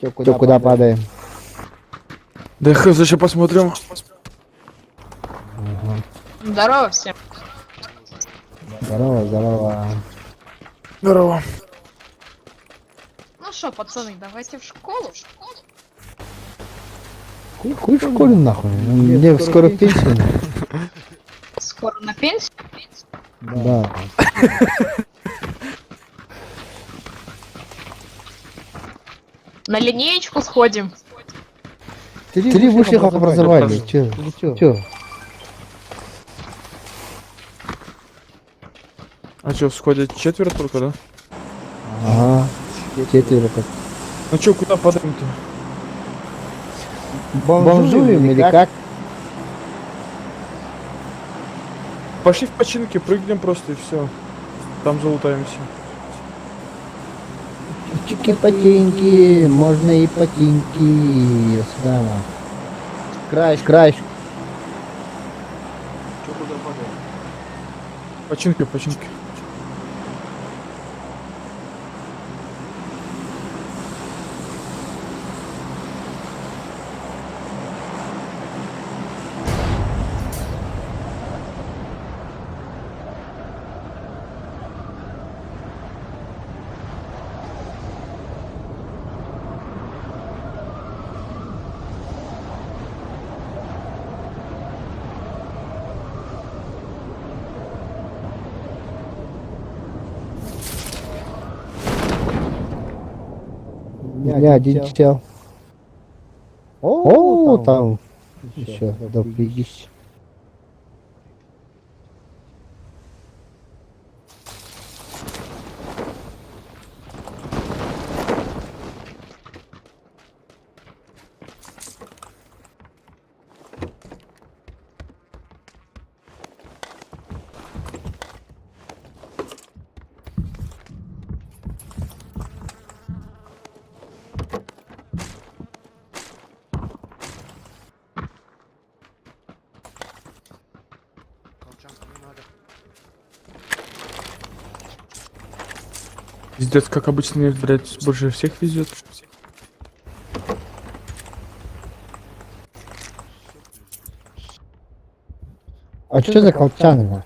Чё, куда падаем? Да я хз, сейчас посмотрим. Ага. Здорово всем. Здорово, здорово. Здорово. Ну что, пацаны, давайте в школу. Хуй в школе нахуй. Мне скоро в пенсию. Скоро на пенсию. Да. На линеечку сходим. Три высших образования. Чё? А что, сходят четверо только, да? Ага. Четверо как. Ну что, куда падаем-то? Бомжуем или как? Пошли в починки, прыгнем просто и все. Там залутаемся. Чики-потеньки, можно и потеньки. Сюда. Краешь. Починки, починки. Я один чел. О, там еще допрягись. Пиздец, как обычно, мне, блядь, больше всех везет. А что за колчаны?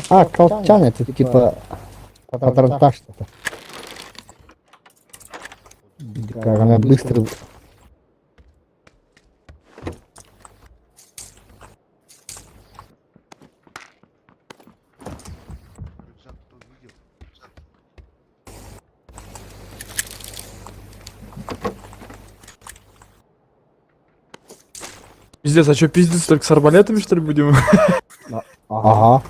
А, колчаны, это типа патронта что-то. Как она быстро... Пиздец, а что, пиздец только с арбалетами, что ли, будем? Ага.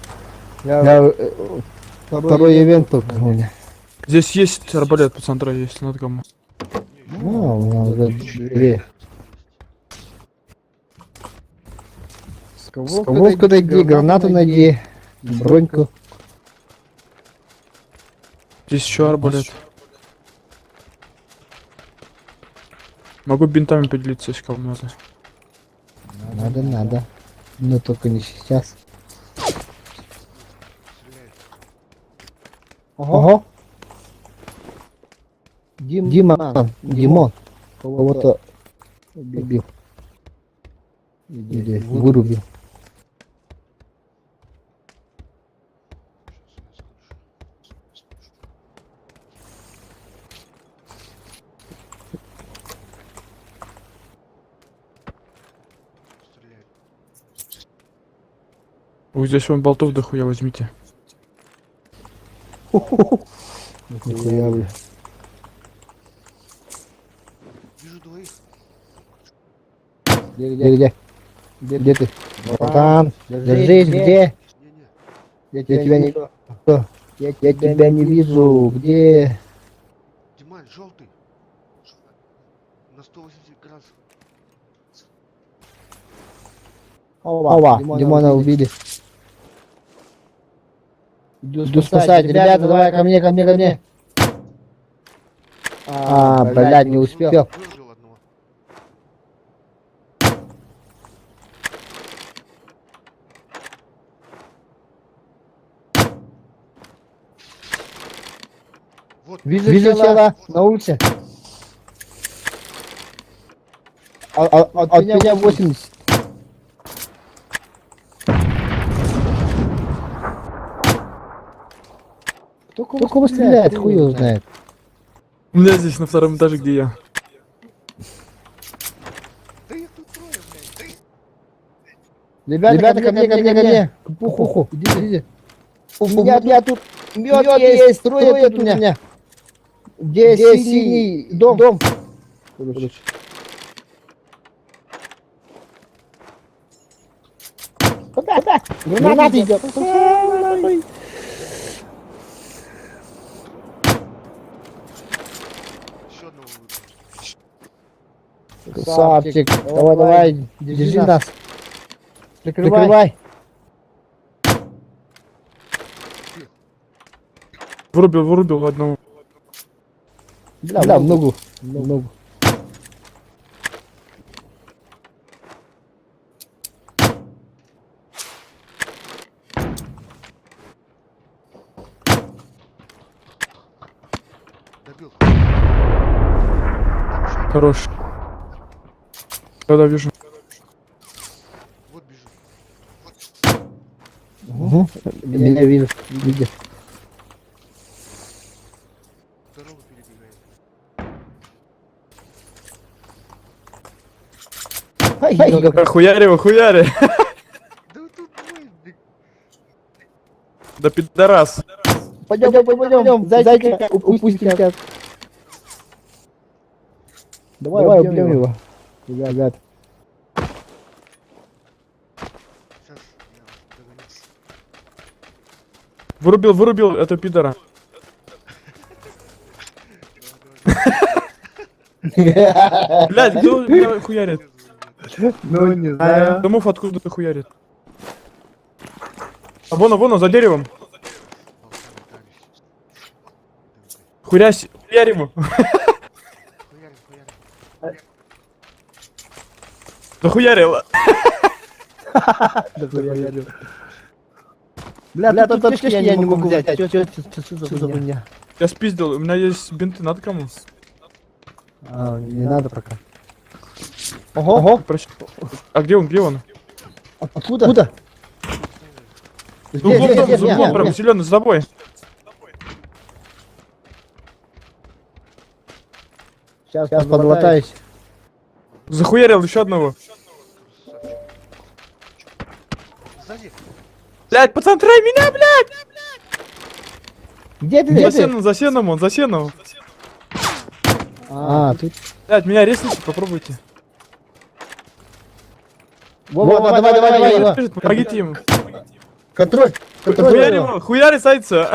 Второй ивент только у меня. Здесь есть арбалет, пацан, трое, если надо кому. Ну, у меня уже две. Скововку найди, гранату найди, броньку. Здесь еще арбалет. Могу бинтами поделиться, если кому надо. Надо. Но только не сейчас. Ого. Димон. Кого-то убил. Или вырубил. Ой, здесь вон болтов дохуя возьмите. Нихуя, бля. Вижу двоих. Где ты? Братан, держись, где? Не-не. Я тебя не вижу. Я тебя не вижу. Где? Диман, желтый. На 180 градусов. Ова, Димона убили. Иду спасать. Ребята, давай ко мне. А, блядь, не успел. Выложил одного. Вижу чела на улице. От меня 80. Кто кого стреляет, хуй его знает. У меня здесь на втором этаже, где я. Да их тут трое, блядь. Да Ребята, ко мне. Пуху. Иди. У меня тут мед есть, трое тут у меня. Где синий дом? Куда? Граната идет. Еще одного выбил. Красавчик. Давай, держи нас. Прикрывай. Вырубил одного. Да, в ногу. Добил. Хорош. Да, вижу. Вот бежит. Угу. Меня видит. Дорогу перебегает. Хуяри его, хуяри. Да вот тут двое бег. Да пидорас. Пойдем. Зайчика упустим. Давай убьем его. Ребят. Сейчас я догоню. Вырубил этого пидора. Блядь, кто меня хуярит? Ну, не знаю. Домов откуда-то хуярит. А вон он, за деревом. Хуярь ему. Захуярила. Бля, тут аптечки я не могу взять. Чё за хуйня? Я спиздил, у меня есть бинты, надо кому? Не надо пока. Ого. А где он? Откуда? За углом, прям зеленый, за тобой. Сейчас подлатаюсь. Захуярил еще одного. Сзади. Блядь, пацан, трай меня, блядь! Где ты? За сеном он, за сеном. Тут. Блядь, меня резните, попробуйте. Вова, давай. Бежит, помогите ему. Контроль. Хуяри его, хуяри зайца.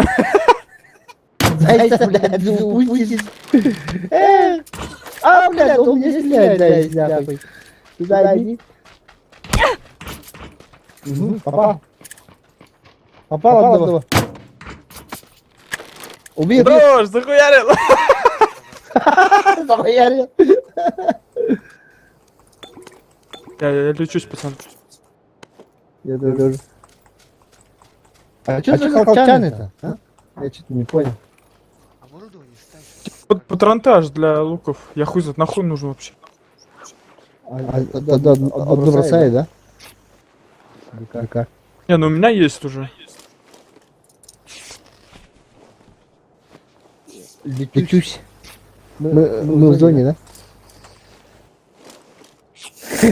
Зайца, блядь, упустись. Блядь, он мне стреляет, да, нахуй. Сюда иди. Попал одного. Убил. Дрожь, захуярил. Захуярил. Я лечусь, пацан. Я тоже. А что за колчаны-то? Я что-то не понял. Оборудование ставь. Патронтаж для луков. Я хуй знает, нахуй нужен вообще. Одно бросает, да? Как? Не, ну у меня есть уже. Лечусь. Мы в зоне, да?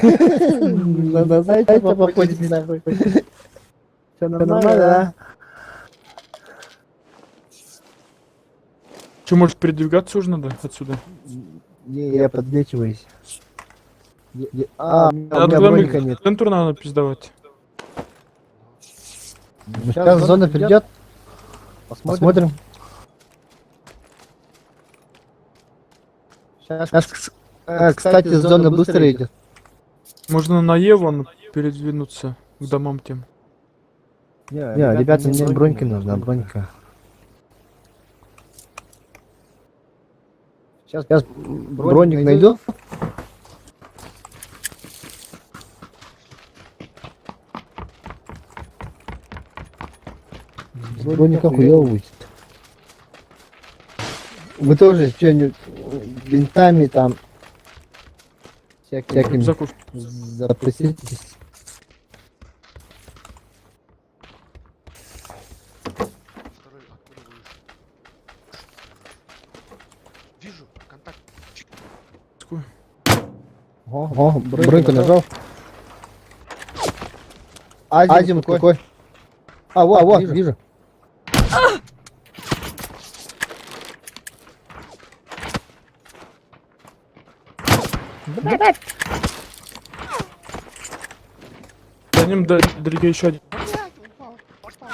Надо зайца походить, нахуй. Все нормально, да? Че, может передвигаться уже надо отсюда? Не, я подлечиваюсь. У меня Надо броника нет. к центру надо пиздавать. Сейчас зона придет. Посмотрим. Сейчас, кстати, зона быстро идет. Можно на Еву передвинуться к домам тем. Не, ребята, мне бронька нужна, бронька. Сейчас броник найду. Броника хуёво будет. Вы тоже что-нибудь бинтами там всякими Закуш. запуститесь. Второй откуда вышел? Вижу, контакт. Ого, броньку нажал. Азимут какой? А, вот, вижу. За ним далеко еще один. Блядь, упал. Упал.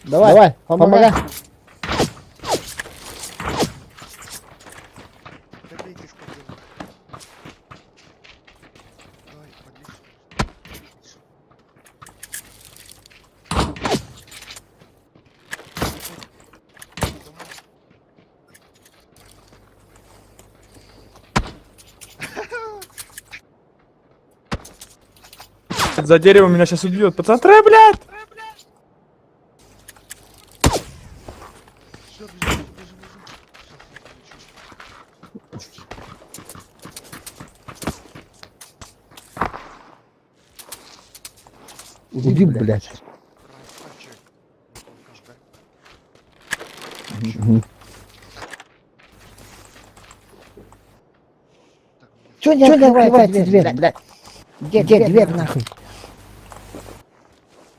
Давай, помогай. Добейтесь ко мне. Давай, подлечу. За деревом меня сейчас убьет. Пацаны, блядь! Все, бежим. Иди, блядь. Красавчик. Чё не открывается дверь, блядь? Где дверь, нахуй?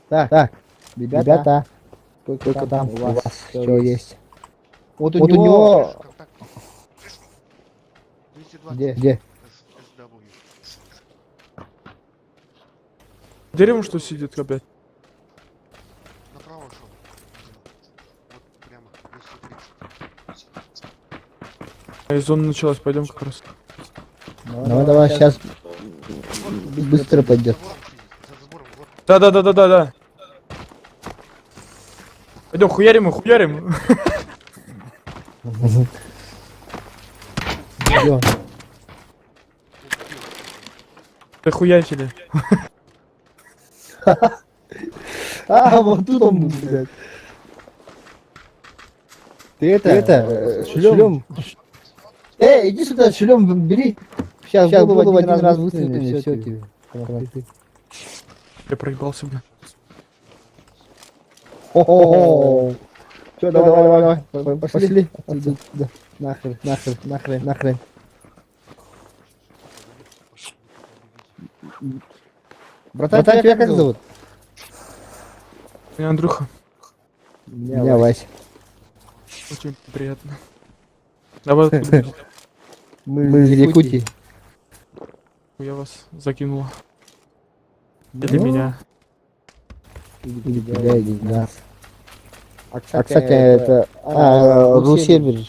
Так, ребята, сколько там у вас все есть? Вот у него... Контакт. Где? 220 SW. Деревом что сидит, опять? Направо шел. Вот прямо. 230. И зона началась, пойдем как раз. Давай, сейчас быстро пойдет. За забором, вот. Да. Пойдем, хуярим. Ты хуячили. А, вот тут он, блядь. Ты это, шлем. Иди сюда, шлем бери. Сейчас голову один раз выстрелим, и все тебе. Я проебался, бля. О-о-о. Чё, давай. Пошли. Отсюда. Да. Нахрен. Братан, тебя как зовут? Меня Андрюха. Меня Вась. Очень приятно. Давай, Мы из Якутии. я вас закинула. Или меня. Или тебя, или нас. А, кстати, это... Русервер.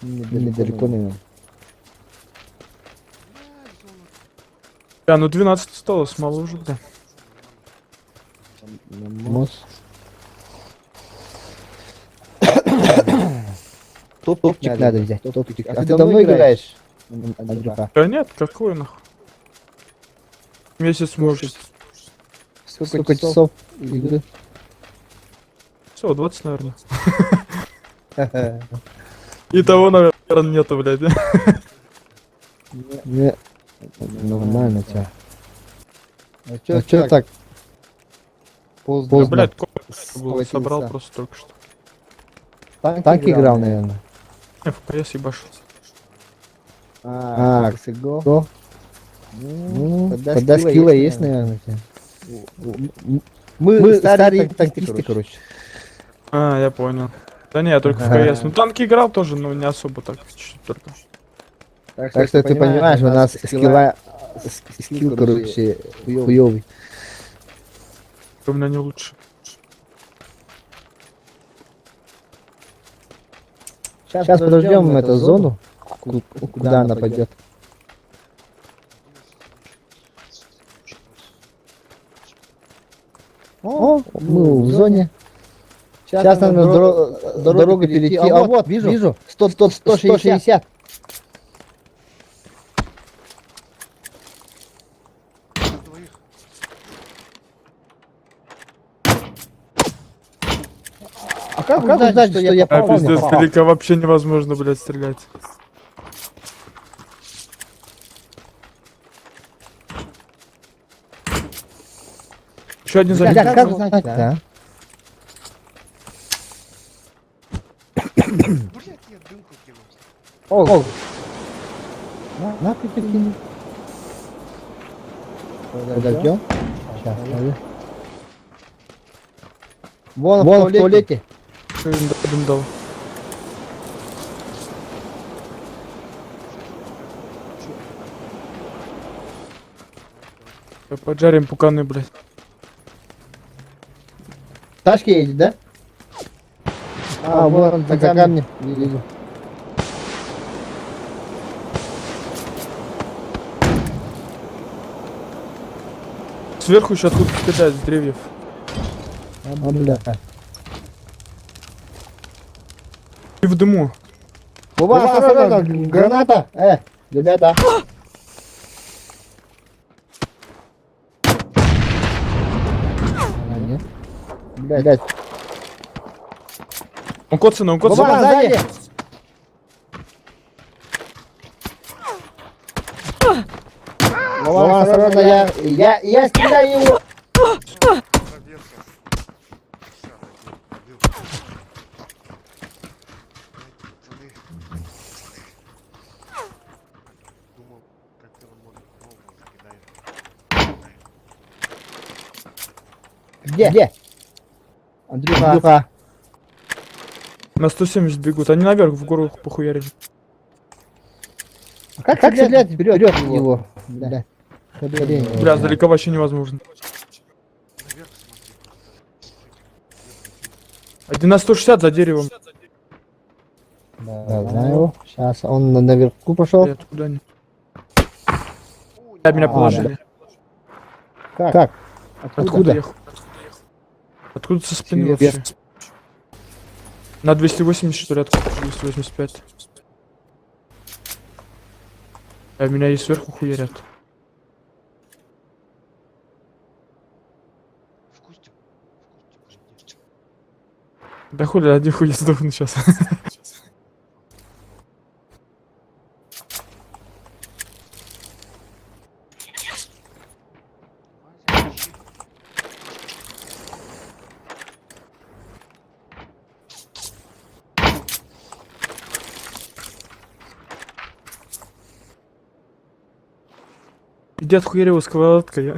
Недалеко, наверное. Ну 12 осталось, мало уже, да. Мос. Топчик надо взять. Топчик. А ты давно играешь? Андрюха? Да нет, какой нахуй. Месяц может. Сколько часов игры? Все, 20, наверное. И того, наверное, нету, блядь. Не, нормально тебя. А чё так? Поздно. Блядь, был, собрал просто только что. Танк играл, наверное. FPS ебашил. Го. Ну, тогда скилла есть, наверное. Мы старые танкисты, короче. А, я понял. Да не, я только в КС. Ну танки играл тоже, но не особо так, чуть-чуть только. Так что ты понимаешь, у нас скилл, короче, хуёвый. У меня не лучше. Сейчас подождем эту зону, куда она пойдет. О, мы в зоне. Сейчас надо дорогу перейти. А вот, вижу. 160. Двоих. как узнать, что я А попал? пиздец, далеко вообще невозможно, блядь, стрелять. Еще один Блядь, заряд. как узнать, да? Блять, я дымку кинул. О, на ты кинь. Подождем. Сейчас, подожди. Вон в туалете. Дым дал. Поджарим пуканы, блядь. Ташки едет, да? А, вон за камнем. Вижу. Сверху еще откуда кидают с деревьев. А, бля. И в дыму. Вова, осторожно, граната. Ребята. А, нет. Блядь. Он коцаный, он коцаный. Вова, сзади. Вова, осторожно, я стреляю его. Проверка. Всё, убил. Пацаны. Думал, как ты он может голову закидает. Где? Андрюха. На 170 бегут. Они наверх в гору похуярили. Как стрелять вперед его? Бля. Хрень. Бля, сдалека вообще невозможно. Наверх смотри просто. Один на 160 за деревом. Да, знаю. Сейчас он наверху пошел. Блядь, откуда они? Да, меня положили. Как? Откуда? Откуда со спины вообще? На 280, что ли, откуда? 285. А меня и сверху хуярят. В кустик. В кустик. Да хули, один хуй я сдохну сейчас. Иди отхуяри его сковородкой, я.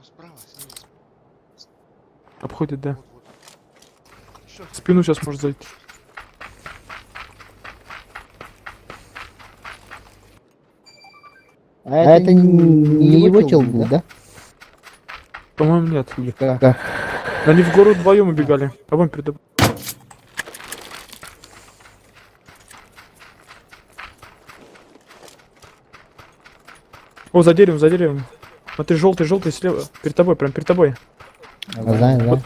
Справа, снизу. Обходит, да. Вот. Еще В спину сейчас может зайти. А это не его чел был, да? По-моему, нет. Или как? Они в гору вдвоем убегали. А вон перед тобой. О, за деревом, за деревом. Смотри, желтый слева. Перед тобой, прям перед тобой. Знаю, да.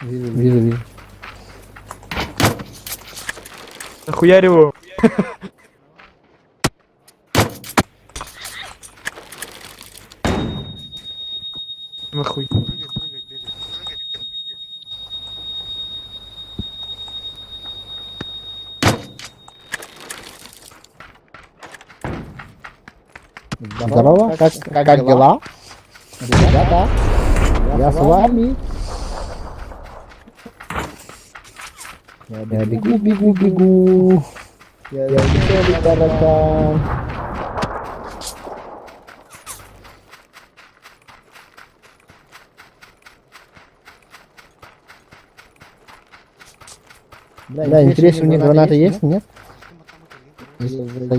Вижу. Нахуярь его. Нахуй. прыгай, бегай. Здорово, как дела? Ребята, я с вами. Я бегу. Я веселый таракан. Да, интересно, у них граната есть, нет? Да.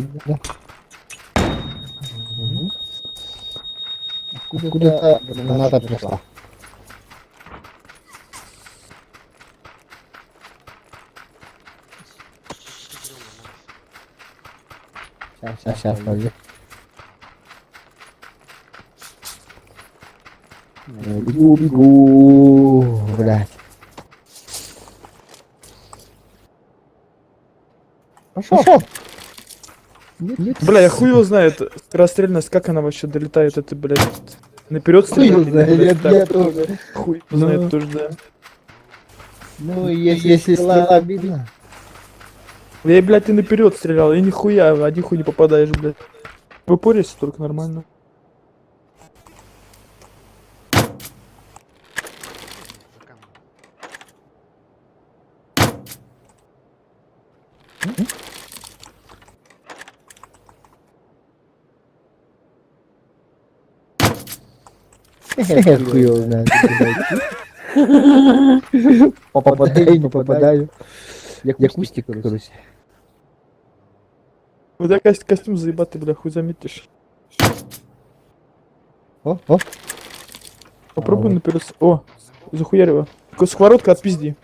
Откуда-то граната пришла. Сейчас, подожди. Бегу, блядь. Пошел. Нет. Бля, я хуй его знает, скорострельность, как она вообще долетает, это, блядь, наперед Хуй его стреляет. или, знает, блядь, я так? тоже. Хуй его Ну. знает тоже, да. Ну, если стрела видно. Я, блядь, ты наперед стрелял, и нихуя, один хуй не попадаешь, блядь. В упоре только нормально. За камнем. Хуй его знает. Попадаю, не попадаю. Я кустик, короче. У тебя костюм заебатый, бля, хуй заметишь. О. Попробуй вот. наперед. О, захуярь его. Сковородка отпизди.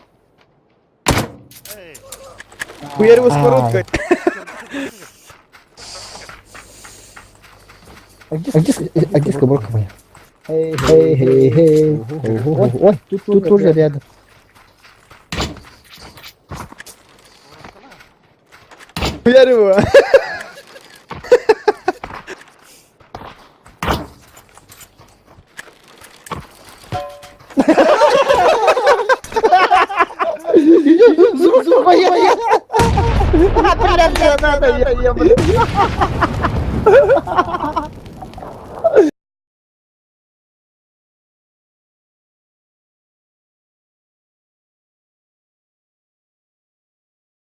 Эй! Хуярь его сковородкой. А где сковородка моя? Эй. Ой, тут тоже рядом. Хуярь его. Звук моя. Надо, я, блядь.